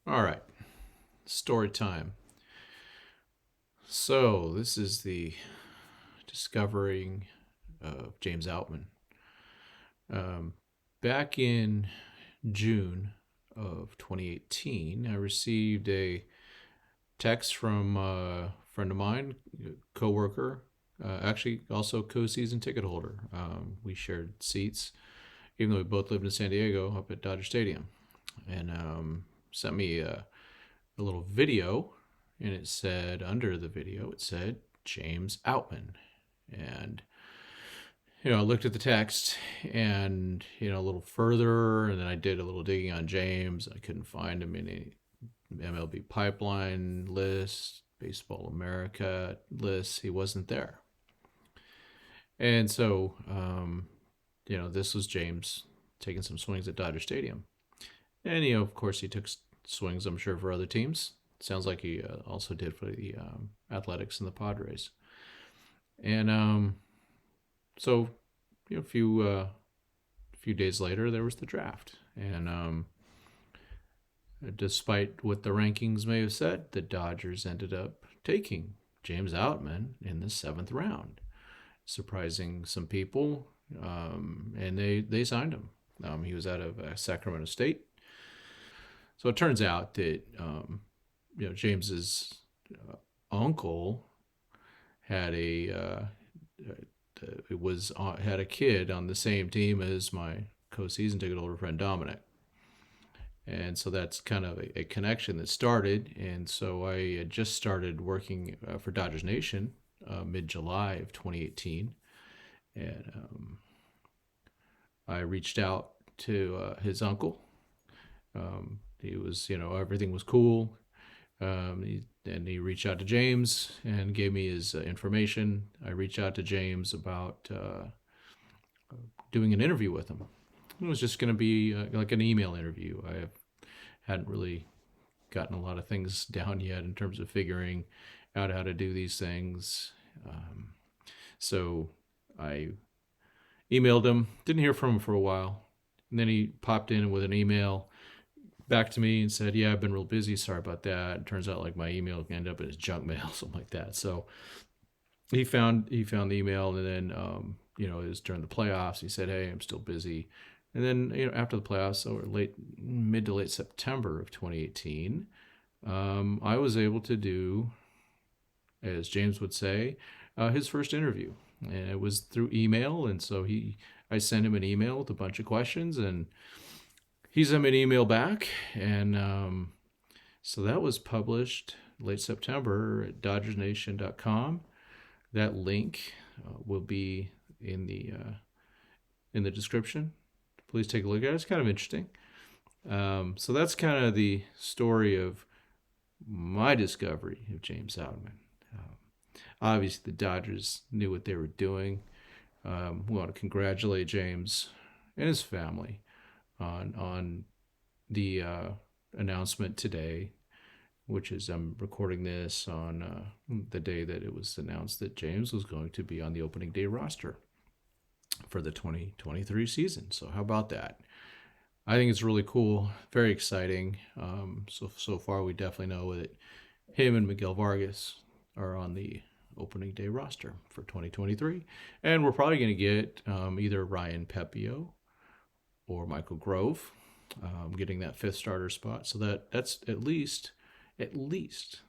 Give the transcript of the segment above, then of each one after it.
All right, story time. So, this is the discovering of James Outman. Um, Back in June of 2018, I received a text from a friend of mine, a coworker, actually also co-season ticket holder. We shared seats, even though we both lived in San Diego, up at Dodger Stadium, and sent me a little video, and it said under the video, it said James Outman. And I looked at the text and a little further, and then I did a little digging on James. I couldn't find him in any MLB pipeline list, Baseball America list. He wasn't there. And so, this was James taking some swings at Dodger Stadium. And, of course, he took swings, I'm sure, for other teams. Sounds like he also did for the Athletics and the Padres. And so, a few days later, there was the draft. And despite what the rankings may have said, the Dodgers ended up taking James Outman in the seventh round, surprising some people. And they signed him. He was out of Sacramento State. So it turns out that James's uncle had had a kid on the same team as my co-season ticket holder friend Dominic, and so that's kind of a connection that started. And so I had just started working for Dodgers Nation mid-July of 2018, and I reached out to his uncle. He was, everything was cool. He reached out to James and gave me his information. I reached out to James about doing an interview with him. It was just going to be like an email interview. Hadn't really gotten a lot of things down yet in terms of figuring out how to do these things. So I emailed him, didn't hear from him for a while. And then he popped in with an email back to me and said, "Yeah, I've been real busy. Sorry about that." It turns out like my email ended up in his junk mail, something like that. So he found the email, and then it was during the playoffs. He said, "Hey, I'm still busy." And then after the playoffs, so mid to late September of 2018, I was able to do, as James would say, his first interview, and it was through email. And so I sent him an email with a bunch of questions, and he sent me an email back, and so that was published late September at DodgersNation.com. That link will be in the description. Please take a look at it. It's kind of interesting. So that's kind of the story of my discovery of James Outman. Obviously, the Dodgers knew what they were doing. We want to congratulate James and his family on the announcement today, which is I'm recording this on the day that it was announced that James was going to be on the opening day roster for the 2023 season. So how about that? I think it's really cool, very exciting. So far, we definitely know that him and Miguel Vargas are on the opening day roster for 2023, and we're probably going to get either Ryan Pepio or Michael Grove, getting that fifth starter spot. So that's at least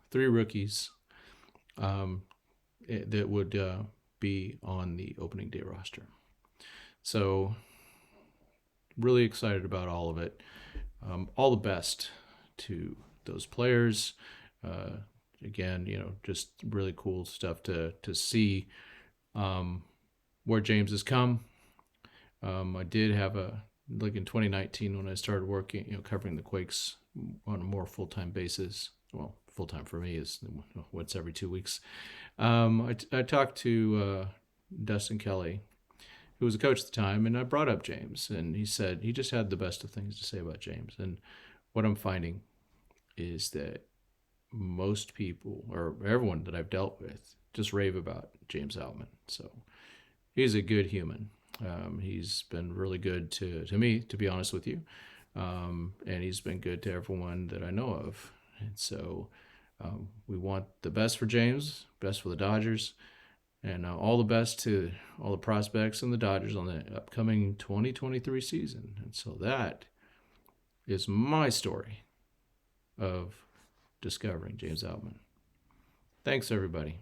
three rookies that would be on the opening day roster. So really excited about all of it. All the best to those players. Again, just really cool stuff to see where James has come. I did have like in 2019 when I started working, covering the Quakes on a more full-time basis. Well, full-time for me is once every 2 weeks. I talked to Dustin Kelly, who was a coach at the time, and I brought up James, and he said he just had the best of things to say about James. And what I'm finding is that most people, or everyone that I've dealt with, just rave about James Outman. So he's a good human. He's been really good to me, to be honest with you. And he's been good to everyone that I know of. And so we want the best for James, best for the Dodgers, and all the best to all the prospects and the Dodgers on the upcoming 2023 season. And so that is my story of discovering James Outman. Thanks, everybody.